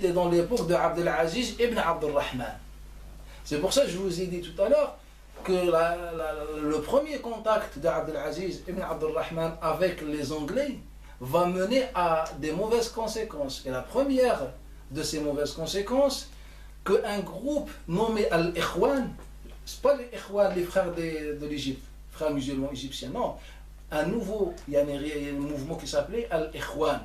c'était dans l'époque de Abdelaziz ibn Abdurrahman. C'est pour ça que je vous ai dit tout à l'heure que le premier contact d'Abdelaziz ibn Abdurrahman avec les Anglais va mener à des mauvaises conséquences. Et la première de ces mauvaises conséquences, qu'un groupe nommé Al-Ikhwan, ce n'est pas les Ikhwan, les frères de l'Égypte, frères musulmans égyptiens, non, un nouveau, il y a un mouvement qui s'appelait Al-Ikhwan,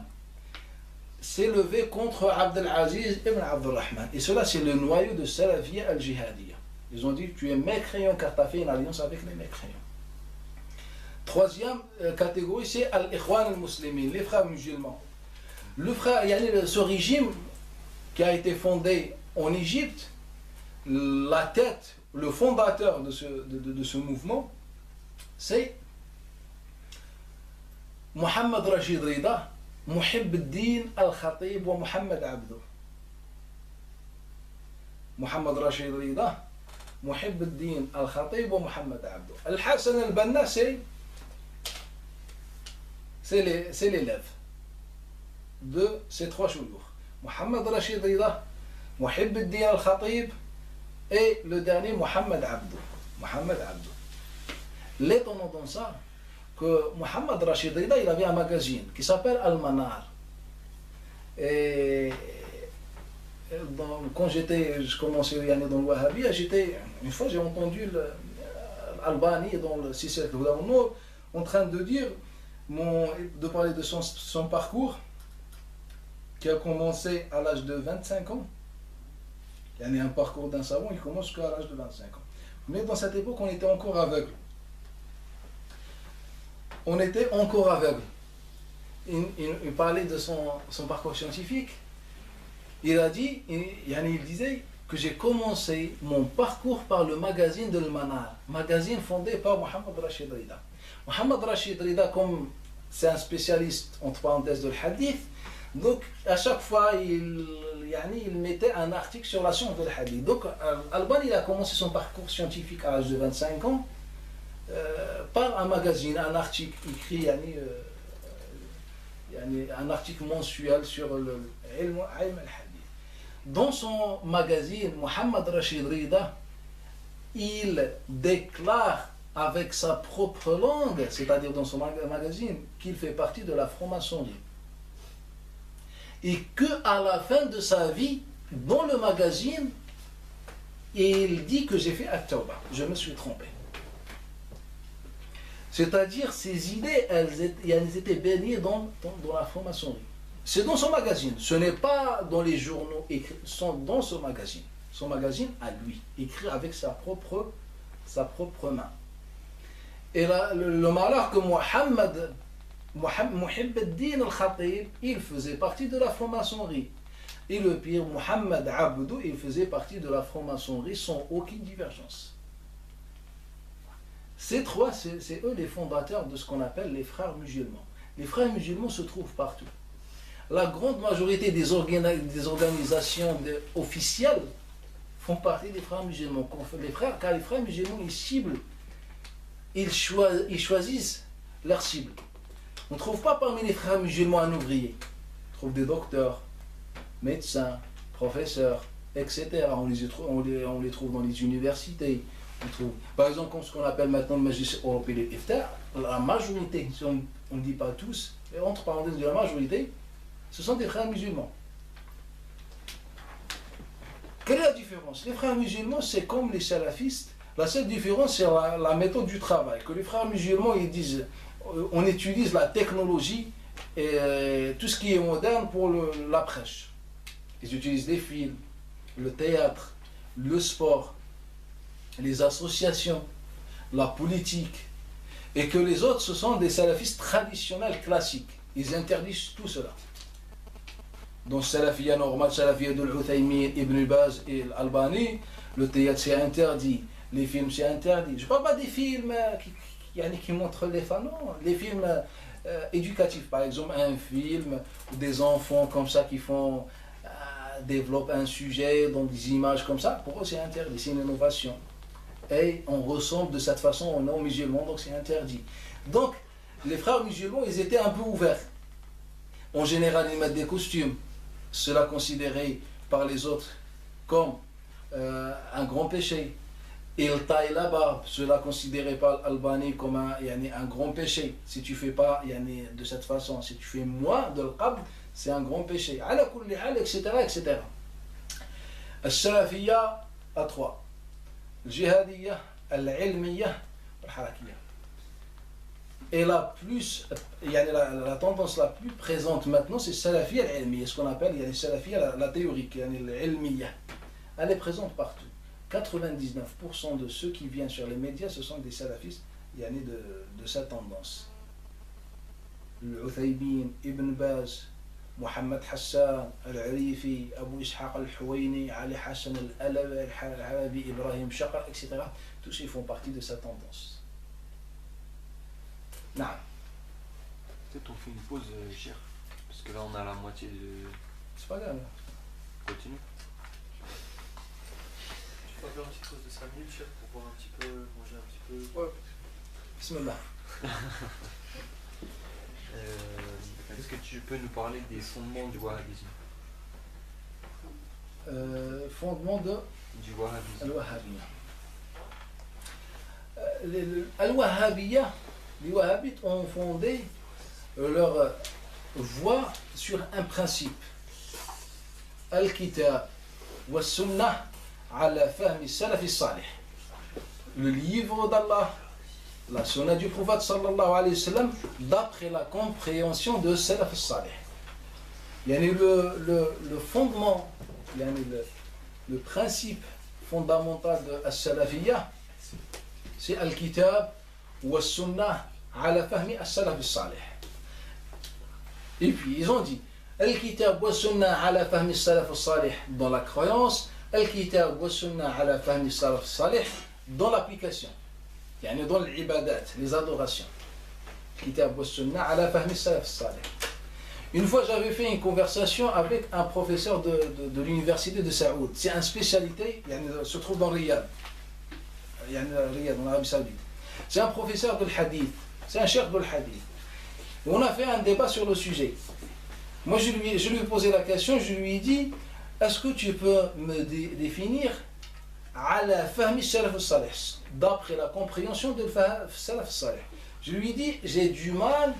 s'est levé contre Abdelaziz ibn Abdurrahman. Et cela, c'est le noyau de Salafiyya al-Jihadiyya. Ils ont dit, tu es mécréant car tu as fait une alliance avec les mécréants. Troisième catégorie, c'est Al-Ikhwan al-Muslimin, les frères musulmans. Ce régime qui a été fondé en Égypte, la tête, le fondateur de ce mouvement, c'est Mohammed Rashid Rida, Muhibb al-Din al-Khatib wa Mohammed Abdou. Mohammed Rashid Rida, Muhibb al-Din al-Khatib wa Mohammed Abdou. Al-Hassan al-Banna, c'est l'élève de ces trois chouyours. Mohammed Rashid Rida, Muhibb al-Din al-Khatib et le dernier Mohammed Abdou. Mohammed Abdou. L'étonnant dans ça, que Mohammed Rashid Rida, il avait un magazine qui s'appelle Al-Manar. Et quand je commençais dans le Wahhabiyya, une fois j'ai entendu l'Albani dans le Sisek en train de dire, de parler de son parcours, qui a commencé à l'âge de 25 ans. Il y a un parcours d'un savant, il commence qu'à l'âge de 25 ans. Mais dans cette époque, on était encore aveugle. On était encore aveugle. Il parlait de son parcours scientifique. Il a dit, il disait que j'ai commencé mon parcours par le magazine de Al-Manar, magazine fondé par Mohammed Rashid Rida. Mohammed Rashid Rida, comme c'est un spécialiste, entre parenthèses, de l'hadith, donc à chaque fois il mettait un article sur la science de l'hadith. Donc Albani, il a commencé son parcours scientifique à l'âge de 25 ans par un magazine, un article écrit, un article mensuel sur le ilm al-hadith. Dans son magazine, Mohammed Rashid Rida, il déclare avec sa propre langue, c'est-à-dire dans son magazine, qu'il fait partie de la franc-maçonnerie. Et qu'à la fin de sa vie, dans le magazine, il dit que j'ai fait at-tawbah, je me suis trompé. C'est-à-dire, ses idées, elles étaient baignées dans la franc-maçonnerie. C'est dans son magazine, ce n'est pas dans les journaux écrits, sont dans son magazine à lui, écrit avec sa propre main. Et là, le malheur que Muhibb al-Din al-Khatib, il faisait partie de la franc-maçonnerie. Et le pire, Mohammed Abdou, il faisait partie de la franc-maçonnerie sans aucune divergence. Ces trois, c'est eux les fondateurs de ce qu'on appelle les frères musulmans. Les frères musulmans se trouvent partout. La grande majorité des organisations officielles font partie des frères musulmans. Car les frères musulmans, ils ciblent, ils choisissent leur cible. On ne trouve pas parmi les frères musulmans un ouvrier. On trouve des docteurs, médecins, professeurs, etc. On les trouve dans les universités. On trouve, par exemple, comme ce qu'on appelle maintenant le Majlis européen de l'Iftar, la majorité, si on ne dit pas tous, mais entre parenthèses de la majorité, ce sont des frères musulmans. Quelle est la différence? Les frères musulmans, c'est comme les salafistes. La seule différence, c'est la méthode du travail. Que les frères musulmans, ils disent, on utilise la technologie et tout ce qui est moderne pour la prêche. Ils utilisent les films, le théâtre, le sport, les associations, la politique, et que les autres, ce sont des salafistes traditionnels classiques. Ils interdisent tout cela. Dans Salafiyya normal, Salafiyya de l'Uthaymin, Ibn Baz et l'Albani, le théâtre c'est interdit, les films c'est interdit. Je ne parle pas des films qui montrent les femmes, non, les films éducatifs, par exemple un film où des enfants comme ça qui développent un sujet, donc des images comme ça, pour eux c'est interdit, c'est une innovation. Et on ressemble de cette façon aux musulmans, donc c'est interdit. Donc les frères musulmans, ils étaient un peu ouverts. En général, ils mettent des costumes. cela considéré par les autres comme un grand péché. Il taille la barbe, cela considéré par l'Albanie comme un grand péché. Si tu fais pas de cette façon, si tu fais moins de l'qabd, c'est un grand péché. Ala kulli hal, etc., etc. Al-Salafiyya à 3. Al-Jihadiyya, Al-Ilmiyya, Al-Harakiyya. Et la tendance la plus présente maintenant, c'est Salafiyya Al-Ilmiyya, ce qu'on appelle Salafiyya la théorique, Al-Ilmiyya. Elle est présente partout. 99% de ceux qui viennent sur les médias, ce sont des salafistes de cette tendance. Al-Uthaymin, Ibn Baz, Mohamed Hassan, Al-Arifi, Abu Ishaq Al-Huwaini, Ali Hassan Al-Halabi, Ibrahim Shaqar, etc. Tous ils font partie de cette tendance. Non. Peut-être on fait une pause, cher, parce que là on a la moitié de... C'est pas grave. Continue. On va faire une petite pause de 5 minutes, chef, pour boire un petit peu, manger un petit peu. Ouais. Bismillah. Est-ce que tu peux nous parler des fondements du wahhabisme? Fondement du wahhabisme. Al-Wahhabiyya, les wahhabites ont fondé leur voie sur un principe. Al-Kitab wa Sunnah ala fahmi salaf salih. Le livre d'Allah, la sunna du prophète sallallahu alayhi wa sallam, d'après la compréhension de salaf salih. Le fondement, le principe fondamental de al-Salafiyya, c'est al-Kitab wa Sunnah ala fahmi al-Salaf salih. Et puis ils ont dit al-Kitab wa Sunnah ala fahmi al-Salaf salih dans la croyance, al-Kitab wa Sunnah ala fahmi al-Salaf salih dans l'application, dans les ibadat, les adorations. Kitab wa Sunnah ala fahmi al-Salaf salih. Une fois, j'avais fait une conversation avec un professeur de l'université de Saoud. C'est une spécialité, il se trouve dans Riyad, en Arabie Saoudite. C'est un professeur de l'hadith, c'est un cheikh de l'hadith. On a fait un débat sur le sujet. Moi, je lui ai posé la question, je lui ai dit, est-ce que tu peux me définir ala fahmi salaf salih, d'après la compréhension de salaf salih. Je lui ai dit, j'ai du mal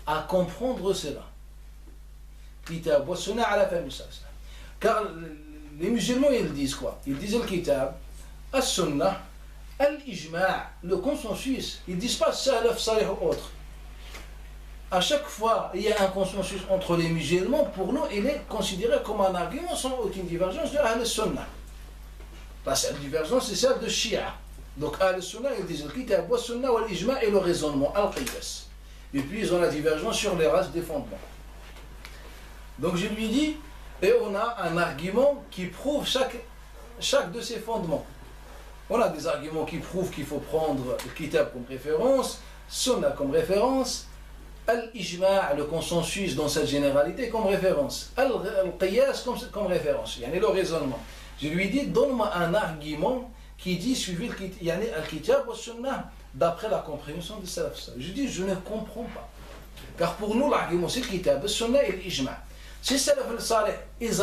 à comprendre cela. Kitab wa Sunnah ala fahmi salaf salih. Car les musulmans, ils disent quoi? Ils disent le kitab, al-sunnah, al-ijma', le consensus. Ils ne disent pas salaf salih ou autre. À chaque fois, il y a un consensus entre les musulmans, pour nous, il est considéré comme un argument sans aucune divergence de Ahl-Sunnah. La seule divergence, c'est celle de Shia. Donc, Ahl-Sunnah, ils disent le kitab wa Sunnah wa l'ijma' et le raisonnement, al-qiyas. Et puis, ils ont la divergence sur les races des fondements. Donc, je lui dis, et on a un argument qui prouve chaque de ces fondements. On a des arguments qui prouvent qu'il faut prendre le kitab comme référence, Sunnah comme référence, Al-Ijma', le consensus dans cette généralité comme référence, Al-Qiyas comme référence, le raisonnement. Je lui dis, donne-moi un argument qui dit suivez le Kitab wa Sunnah d'après la compréhension de Salaf. Je dis, je ne comprends pas. Car pour nous, l'argument c'est le Kitab, le Sunnah et l'Ijma'. Si Salaf al-Salih, ils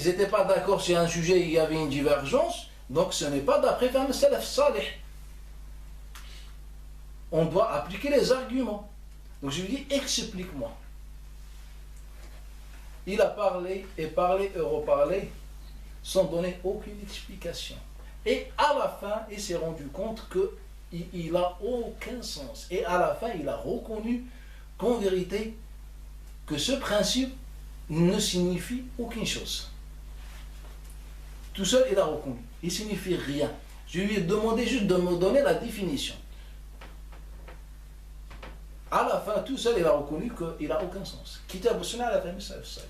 n'étaient pas d'accord sur un sujet, il y avait une divergence, donc ce n'est pas d'après le Salaf Salih. On doit appliquer les arguments. Donc je lui dis, explique-moi. Il a parlé et parlé et reparlé sans donner aucune explication. Et à la fin, il s'est rendu compte qu'il n'a aucun sens. Et à la fin, il a reconnu qu'en vérité, que ce principe ne signifie aucune chose. Tout seul, il a reconnu. Il ne signifie rien. Je lui ai demandé juste de me donner la définition. À la fin, tout seul, il a reconnu qu'il n'a aucun sens. Kitab wa Sunnah ala fahmi salaf salih.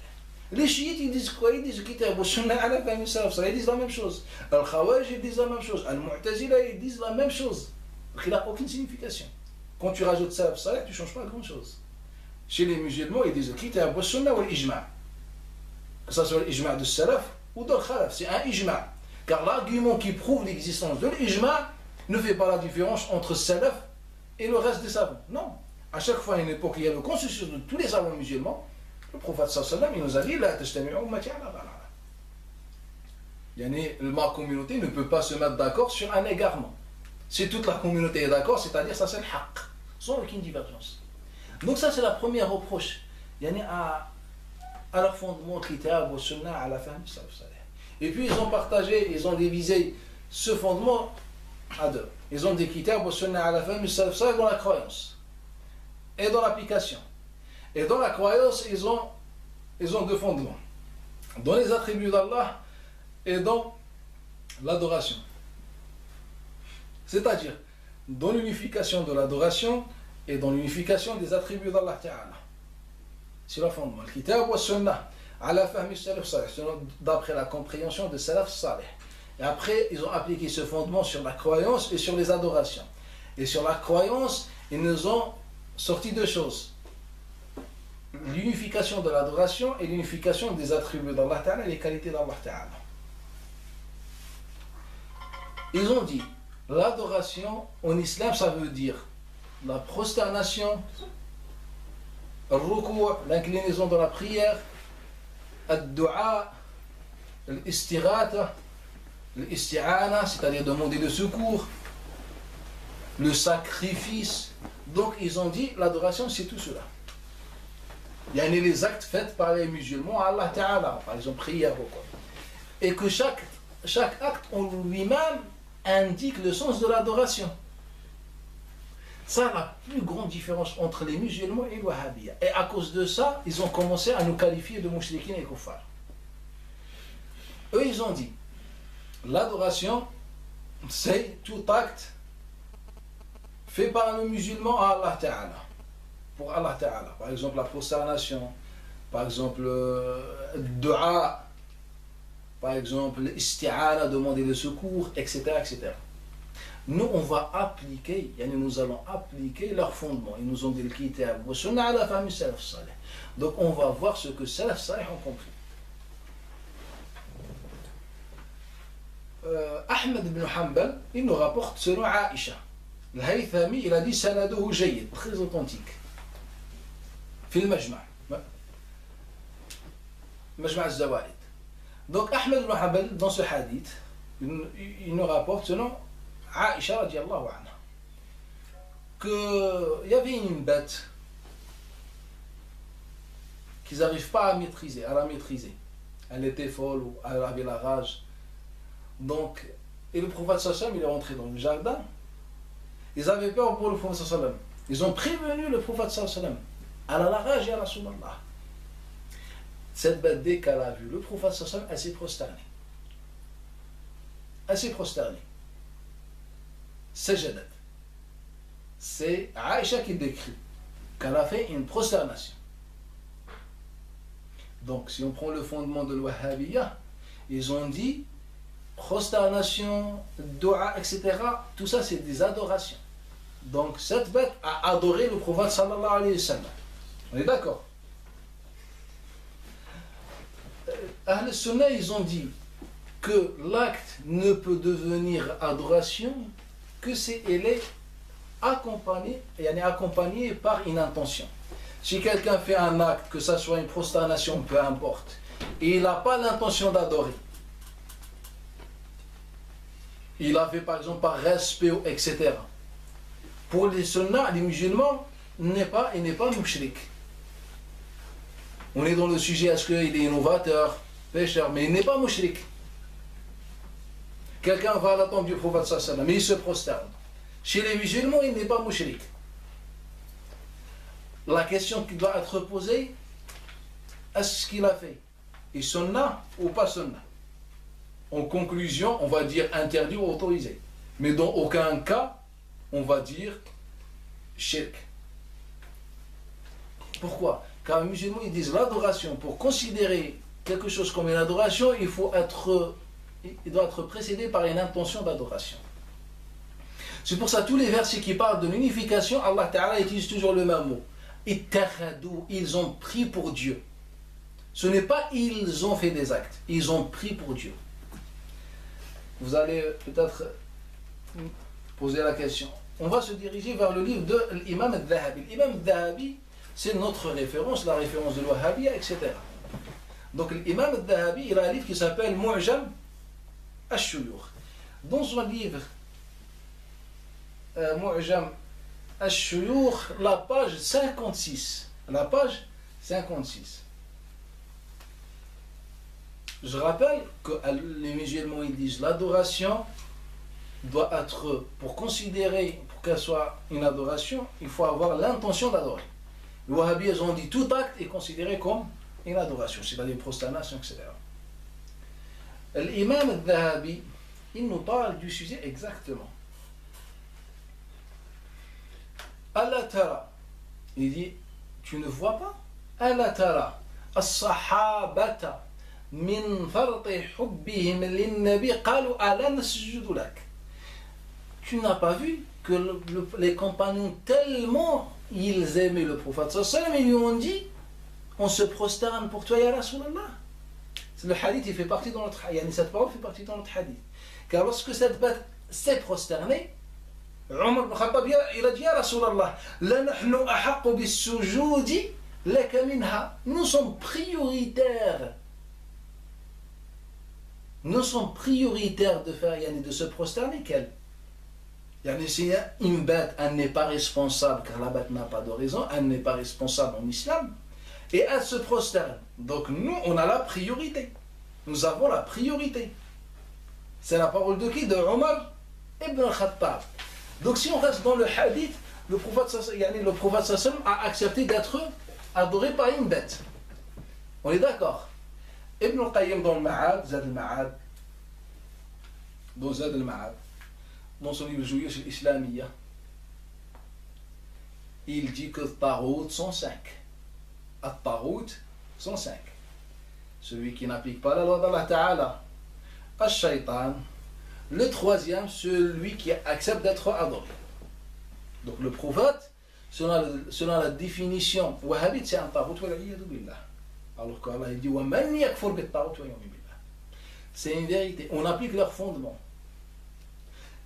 Les chiites, ils disent quoi? Ils disent Kitab wa Sunnah ala fahmi salaf salih. Ils disent la même chose. Al-Khawarij, ils disent la même chose. Al-Mu'tazila, ils disent la même chose. Donc, il n'a aucune signification. Quand tu rajoutes salaf salih, tu ne changes pas grand-chose. Chez les musulmans, ils disent Kitab wa Sunnah wa l'Ijma'. Que ce soit l'Ijma' de salaf ou de l'Khalaf. C'est un Ijma'. Car l'argument qui prouve l'existence de l'Ijma' ne fait pas la différence entre salaf et le reste des savants. Non. À chaque fois, à une époque, il y a le consensus de tous les savants musulmans Le prophète sallallahu alayhi wa sallam, il nous a dit la tajtami'u ummati ala dalala. Ma communauté ne peut pas se mettre d'accord sur un égarement. Si toute la communauté est d'accord, c'est-à-dire ça c'est le haqq, sans aucune divergence. Donc ça c'est la première reproche. À leur fondement, kitab wa sunnah, à la fin du salaf salih. Et puis ils ont partagé, ils ont divisé ce fondement à deux. Ils ont dit kitab wa sunnah, à la fin du salaf salih dans la croyance et dans l'application. Et dans la croyance, ils ont deux fondements. Dans les attributs d'Allah et dans l'adoration. C'est-à-dire, dans l'unification de l'adoration et dans l'unification des attributs d'Allah Ta'ala. C'est le fondement. Le kitab wa sunnah, ala fahmi salaf salih, d'après la compréhension de salaf salih. Et après, ils ont appliqué ce fondement sur la croyance et sur les adorations. Et sur la croyance, ils nous ont sorti deux choses. L'unification de l'adoration et l'unification des attributs d'Allah Ta'ala et les qualités d'Allah Ta'ala. Ils ont dit, l'adoration en islam, ça veut dire la prosternation, l'inclinaison dans la prière, ad-du'a, l'istighatha, l'isti'ana, c'est-à-dire demander le secours, le sacrifice. Donc ils ont dit, l'adoration c'est tout cela. Il y a les actes faits par les musulmans à Allah Ta'ala, par exemple prière ou quoi. Et que chaque acte en lui-même indique le sens de l'adoration. Ça, la plus grande différence entre les musulmans et les wahhabiyya. Et à cause de ça, ils ont commencé à nous qualifier de mouchriquins et kuffar. Eux, ils ont dit, l'adoration, c'est tout acte fait par le musulman à Allah Ta'ala. Pour Allah Ta'ala. Par exemple, la prosternation, par exemple, dua, par exemple, l'isti'ana, demander le secours, etc., etc. Nous, on va appliquer, nous allons appliquer leur fondement. Ils nous ont dit le kitab wa sunnah ala fahmi salaf salih. Donc, on va voir ce que salaf salih ont compris. Ahmed ibn Hanbal, il nous rapporte selon Aïcha. Al-Haythami, il a dit sanaduhu jayyid, très authentique. Fil majma'. Majma' al-Zawaid. Donc, Ahmed ibn Hanbal, dans ce hadith, il nous rapporte selon Aïcha radiallahu anha qu'il y avait une bête qu'ils n'arrivent pas à la maîtriser. Elle était folle ou elle avait la rage. Donc, et le prophète sallam, il est rentré dans le jardin. Ils avaient peur pour le prophète sallam. Ils ont prévenu le prophète sallam. Elle a la rage ya Rasulallah. Cette bête, dès qu'elle a vu le prophète sallam, elle s'est prosternée. Elle s'est prosternée. Sajadat. C'est Aïcha qui décrit qu'elle a fait une prosternation. Donc, si on prend le fondement de l'Wahhabiyya, ils ont dit prosternation, dua, etc. Tout ça, c'est des adorations. Donc, cette bête a adoré le prophète sallallahu alayhi wa sallam. On est d'accord? Ahl Sunnah, ils ont dit que l'acte ne peut devenir adoration que si elle est accompagnée par une intention. Si quelqu'un fait un acte, que ce soit une prosternation, peu importe, et il n'a pas l'intention d'adorer, il a fait par exemple par respect, etc. Pour les sunnah, les musulmans, il n'est pas mouchrik. On est dans le sujet, est-ce qu'il est innovateur, pécheur, mais il n'est pas mouchrik. Quelqu'un va à la tombe du prophète sallallahu mais il se prosterne. Chez les musulmans, il n'est pas mouchrik. La question qui doit être posée, est-ce qu'il a fait est sunnah ou pas sunnah? En conclusion, on va dire interdit ou autorisé. Mais dans aucun cas, on va dire shirk. Pourquoi? Car les musulmans, ils disent l'adoration, pour considérer quelque chose comme une adoration, il doit être précédé par une intention d'adoration. C'est pour ça tous les versets qui parlent de l'unification, Allah Ta'ala utilise toujours le même mot. Ittakhadou, ils ont pris pour Dieu. Ce n'est pas ils ont fait des actes, ils ont pris pour Dieu. Vous allez peut-être poser la question. On va se diriger vers le livre de l'imam al-Dhahabi. L'imam al-Dhahabi, c'est notre référence, la référence de l'Wahhabiyya, etc. Donc l'imam al-Dhahabi, il a un livre qui s'appelle Mu'jam al-Shuyukh. Dans son livre Mu'jam al-Shuyukh, la page 56. La page 56. Je rappelle que les musulmans ils disent l'adoration doit être, pour considérer, pour qu'elle soit une adoration, il faut avoir l'intention d'adorer. Les Wahhabis ont dit tout acte est considéré comme une adoration, c'est-à-dire une prosternation, etc. L'imam al-Dhahabi, il nous parle du sujet exactement. Allah tara, il dit, tu ne vois pas? Allah tara, as-sahabata min farti hubbihim lin-nabi qalu ala nasjudu lak. Tu n'as pas vu que les compagnons tellement ils aimaient le prophète sallallahu alayhi wa sallam, ils lui ont dit on se prosterne pour toi ya Rasulallah. Le hadith il fait partie dans notre hadith, cette parole fait partie dans notre hadith. Car lorsque cette bête s'est prosternée, Omar ibn Khattab il a dit ya Rasulallah, la nahnu ahaqqu bis-sujudi laka minha. Nous sommes prioritaires. Nous sommes prioritaires de faire de se prosterner qu'elle. Si une bête, elle n'est pas responsable, car la bête n'a pas de raison, elle n'est pas responsable en islam, et elle se prosterne. Donc nous, on a la priorité. Nous avons la priorité. C'est la parole de qui? De Omar ibn Khattab. Donc si on reste dans le hadith, le prophète sallam a accepté d'être adoré par une bête. On est d'accord? Ibn al-Qayyim dans le Ma'ad, Zad al-Ma'ad, dans Zad al-Ma'ad, dans son livre Jouir chez l'Islamiyya, il dit que Tarout sont 5. At-Tarout sont 5. Celui qui n'applique pas la loi d'Allah Ta'ala. Ash-Shaytan. Le troisième, celui qui accepte d'être adoré. Donc le prophète, selon la définition, Wahhabite c'est un Tarout wa l'iyadu billah. Alors qu'Allah dit wa man yakfur bit Tarout wa yawmi billah. C'est une vérité. On applique leur fondement.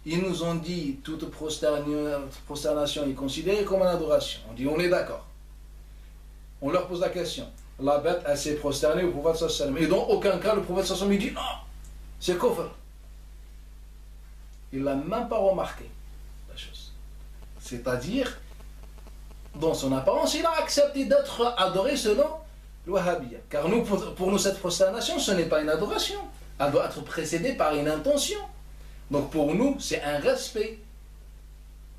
Ils nous ont dit toute prosternation est considérée comme une adoration. On dit on est d'accord. On leur pose la question. La bête elle s'est prosternée au prophète sallallahu alayhi wa sallam. Et dans aucun cas le prophète sallallahu alayhi wa sallam dit non, c'est kufr. Il n'a même pas remarqué la chose. C'est-à-dire, dans son apparence, il a accepté d'être adoré selon le Wahhabiyya. Car nous, pour nous, cette prosternation, ce n'est pas une adoration. Elle doit être précédée par une intention. Donc pour nous, c'est un respect.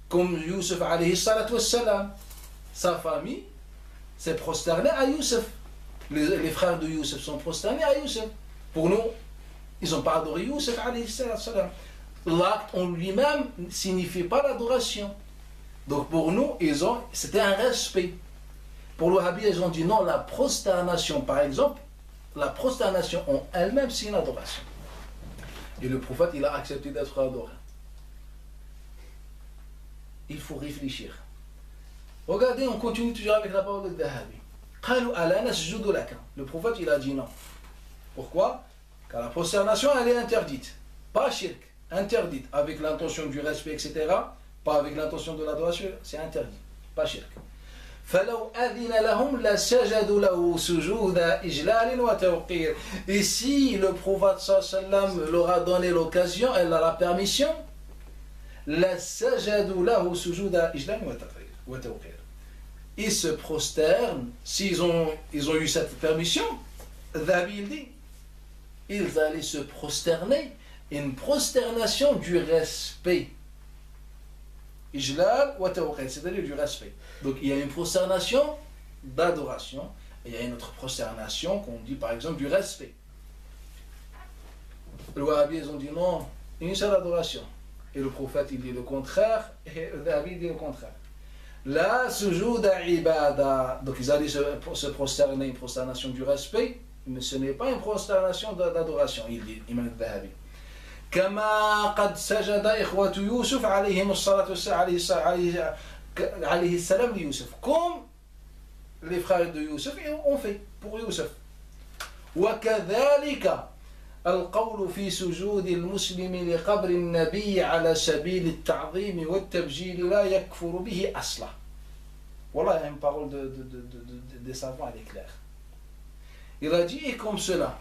Comme Youssef alayhi salatu wassalam, sa famille s'est prosternée à Youssef. Les frères de Youssef sont prosternés à Youssef. Pour nous, ils n'ont pas adoré Youssef alayhi salatu wassalam. L'acte en lui-même ne signifie pas l'adoration. Donc pour nous, c'était un respect. Pour le Wahhabi, ils ont dit non, la prosternation, par exemple, la prosternation en elle-même, c'est une adoration. Et le prophète, il a accepté d'être adoré. Il faut réfléchir. Regardez, on continue toujours avec la parole de Dhahabi. Le prophète, il a dit non. Pourquoi? Car la prosternation, elle est interdite. Pas shirk, interdite. Avec l'intention du respect, etc. Pas avec l'intention de l'adoration, c'est interdit. Pas shirk. فَلَوْ أَذِنَ لَهُمْ لَسَجَدُوا لَهُ سُجُودَ إِجْلَالٍ وَتَوْقِيرٍ. Et si le prophète sallallahu alayhi wa sallam leur a donné l'occasion, elle a la permission, لَسَجَدُوا لَهُ سُجُودَ إِجْلَالٍ وَتَوْقِيرٍ. Ils se prosternent, s'ils ont eu cette permission, Dhahabi il dit, ils allaient se prosterner, une prosternation du respect. Ijlal wa tawqir, c'est-à-dire du respect. Donc il y a une prosternation d'adoration et il y a une autre prosternation qu'on dit par exemple du respect. Les Wahhabis ils ont dit non, une seule adoration. Et le prophète il dit le contraire et David dit le contraire. La sujuda ibada. Donc ils allaient se prosterner, une prosternation du respect, mais ce n'est pas une prosternation d'adoration, il dit Imam Dhahabi. كما قد سجد إخوة يوسف عليهم الصلاة والسلام عليه السلام ليوسف comme les frères de Youssef ont fait pour Youssef. وكذلك القول في سجود المسلم لقبر النبي على سبيل التعظيم والتبجيل لا يكفر به أصلا. Voilà, une parole des savants, elle est claire. Il a dit, et comme cela,